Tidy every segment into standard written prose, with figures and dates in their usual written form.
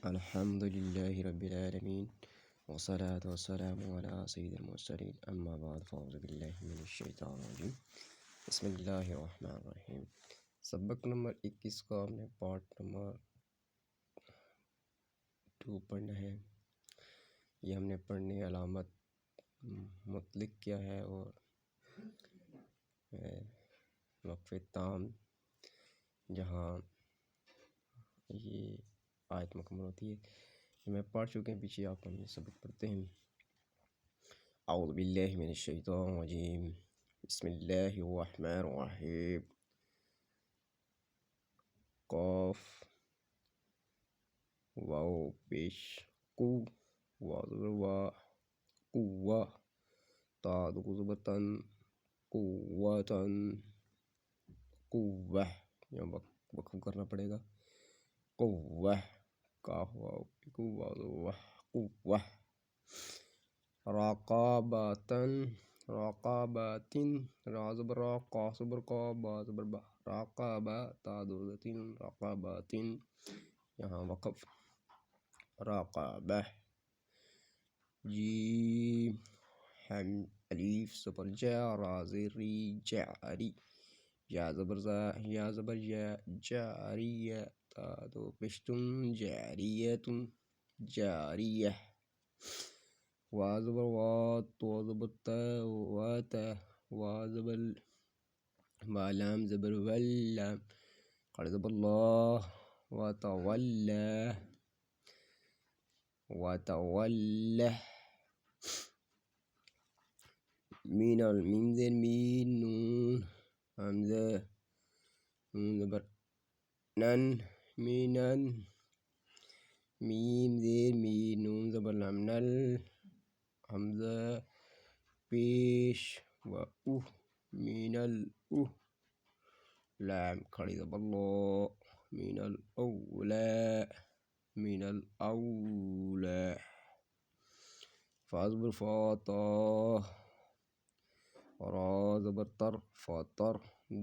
الحمد لله رب العالمين والصلاة والسلام على سيد المرسلين أما بعد فأعوذ بالله من الشیطان الرجیم بسم اللہ الرحمن الرحیم۔ سبق نمبر 21 کا ہم نے پارٹ نمبر 2 پڑھنا ہے۔ یہ ہم نے پڑھنے علامت مطلق کیا ہے اور وقف تام جہاں یہ آیت مکمل ہوتی ہے میں پڑھ چکے ہیں، پیچھے آپ ہم یہ سبق پڑھتے ہیں۔ اعوذ باللہ من الشیطان الرجیم بسم اللہ الرحمن الرحیم۔ قاف واو پیش قو وا قوہ تا زبرتن قوتن قوہ، یہاں وقف کرنا پڑے گا۔ قوہ کاف واو قوہ قوہ۔ رقابتن رقابتن را زبر را قا زبر قا با زبر با رقابہ تا زبرتن رقابتن، یہاں وقف رقابہ۔ جیم الف زبر جا را زری جاری یا زبر زا یا زبر یا جاریہ تا دو پشتن جاریتن جاریہ۔ وا زبر وا تو زبر تا واتا وا زبر وا لام زبر واللام قال زبر اللہ وتولى وتولى۔ مین المیم زیر مین نون حمزہ نون زبر نن مینن میم زیر مین نون زبر لام نل حمزہ پیش و اوہ مین الاوہ لام کھڑی زبر لو مین الاولا مین الاولا۔ فا زبر فا تا را زبر تر فاتر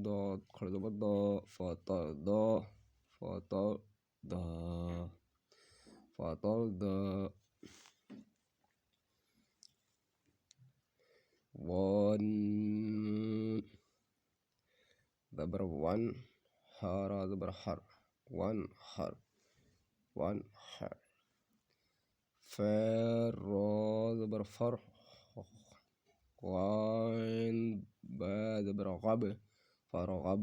داد کھڑی زبر دا فاتر دا فاتر دا فاتر دا۔ وان زبر ون ہارا زبر ہر ون ہر ون ہر۔ فر را زبر فر غین با زبر غب فرغب،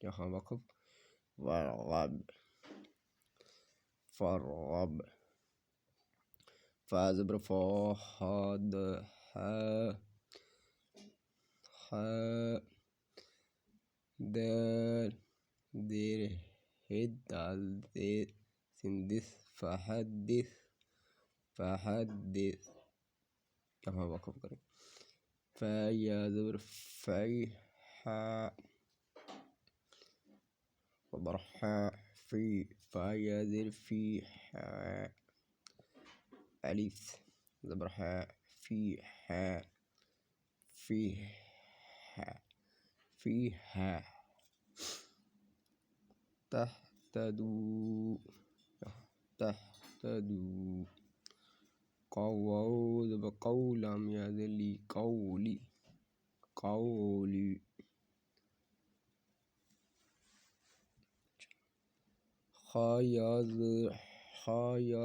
یہاں وقف فرغب فرغب۔ فا زبر فا حاد ہا ہا دال دیر ہد دال دیر سندس فحدث فحدث، یہاں وقف کریں۔ فا یا زبر فی ہا زبر ہا فی فا یا زبر فی ہا الف زبر ہا فی ہا فی ہا فی ہا۔ تہتدو تہتدو۔ قو زبر قولم یا ذلی قولی قولی۔ خا یا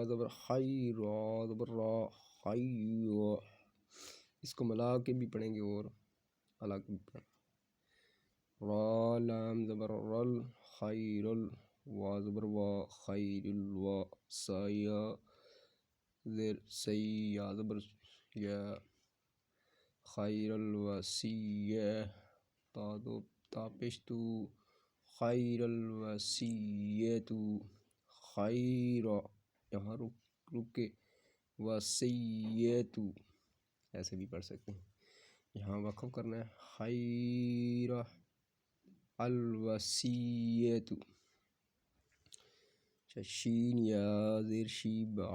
زبر خیر را زبر را خیر، اس کو ملا کے بھی پڑھیں گے اور الگ بھی پڑھیں۔ را لام زبر رل خیر ال وا زبر وا خیر الوا سیا زر سی یا زبر یا خیر الوسیہ تا دو تا پشتو خیر الوسیۃ خیر، یہاں رک کے وسیۃ ایسے بھی پڑھ سکتے ہیں، یہاں وقف کرنا ہے خیر الوسیۃ۔ شین یا زیر شیبا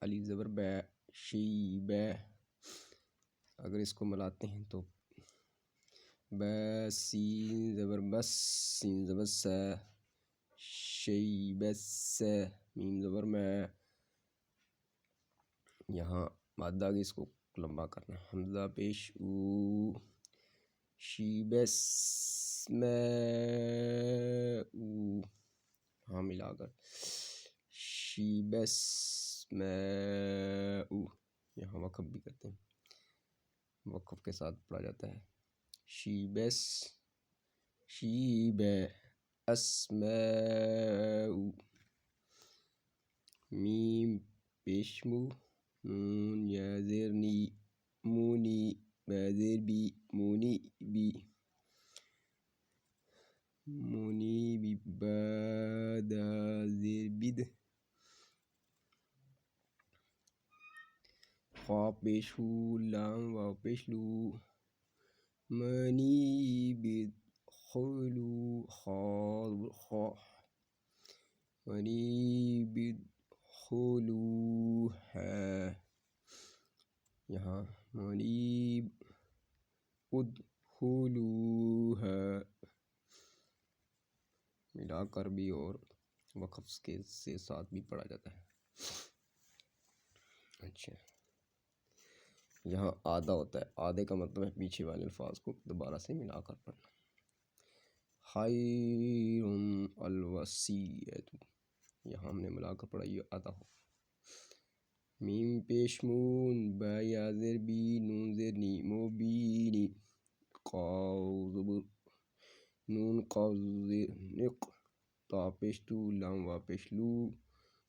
الف زبر با شیبہ، اگر اس کو ملاتے ہیں تو با سین زبر بس سین زبر سا شیبس میم زبر میں، یہاں مادہ کی اس کو لمبا کرنا ہے، حمزہ پیش او، شیبس میں او، ہاں ملا کر شیبس میں او، یہاں وقف بھی کرتے ہیں، وقف کے ساتھ پڑھا جاتا ہے، شیبس شیب اسماء، میم پیشمو، نون یا زیر نی، Muni بازیر be, Muni be, Muni be بادا زیر بید، خا پیش ہو، لام واو پیش لو، منی بید خلو، خا منی بید خلو ہے، یہاں منیب ادخلو ہے، ملا کر بھی اور وقف کے سے ساتھ بھی پڑھا جاتا ہے۔ اچھا، یہاں آدھا ہوتا ہے، آدھے کا مطلب ہے پیچھے والے الفاظ کو دوبارہ سے ملا کر پڑھنا، خیر الوصیۃ، یہاں ہم نے ملا کر پڑھا، یہ آدھا ہو، میم پیش مون، با یا زیر بی، نون زیر نی، مبینی، قاف زبر نون قاف زیر نق، تا پیش تو، لام وا پیش لو،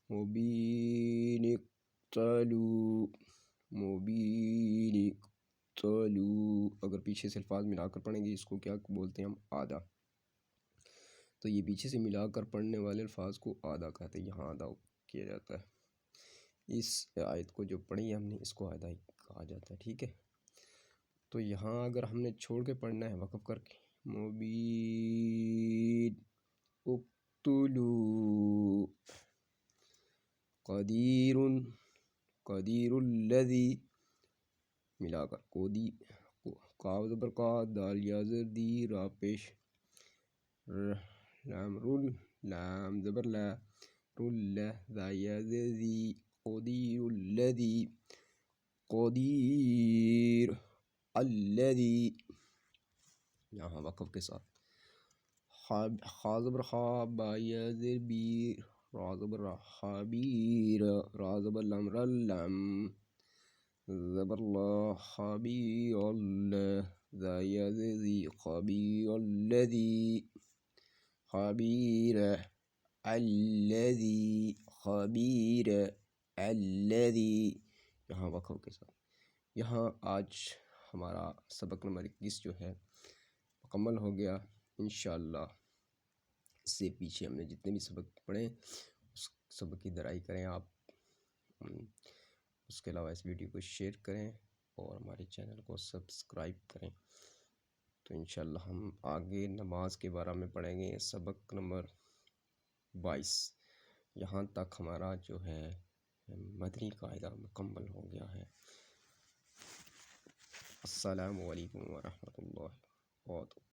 مبینی اقتلو، مبینی اقتلو، اگر پیچھے سے الفاظ ملا کر پڑھیں گے اس کو کیا بولتے ہیں ہم؟ آدھا، تو یہ پیچھے سے ملا کر پڑھنے والے الفاظ کو آدھا کہتے ہیں، یہاں آدھا کیا جاتا ہے، اس آیت کو جو پڑھی ہے ہم نے اس کو آدھا کہا جاتا ہے، ٹھیک ہے۔ تو یہاں اگر ہم نے چھوڑ کے پڑھنا ہے وقف کر کے، مبین اقتلو، قدیر قدیر الذی، ملا کر قودی، قاف زبر کا، دال یا زر دی، را پیش لام رول، لام زبر لا، رول ذا یا زر دی، قدیر الذی، قدیر الذی، یہاں وقف کے ساتھ، خا زبر خا، با یا زر بی، را زبر را، خبیر، را زبر لام رلم، زبر اللہ، خبیر اللہ، ذا یا زر دی، خبیر الذی، خبیر الذی، خبیر الذی، یہاں وقف کے ساتھ۔ یہاں آج ہمارا سبق نمبر 21 جو ہے مکمل ہو گیا، انشاءاللہ اس سے پیچھے ہم نے جتنے بھی سبق پڑھے اس سبق کی درائي کریں آپ، اس کے علاوہ اس ویڈیو کو شیئر کریں اور ہمارے چینل کو سبسکرائب کریں، تو انشاءاللہ ہم آگے نماز کے بارے میں پڑھیں گے، سبق نمبر 22، یہاں تک ہمارا جو ہے مدنی قاعدہ مکمل ہو گیا ہے۔ السلام علیکم ورحمۃ اللہ وبرکاتہ۔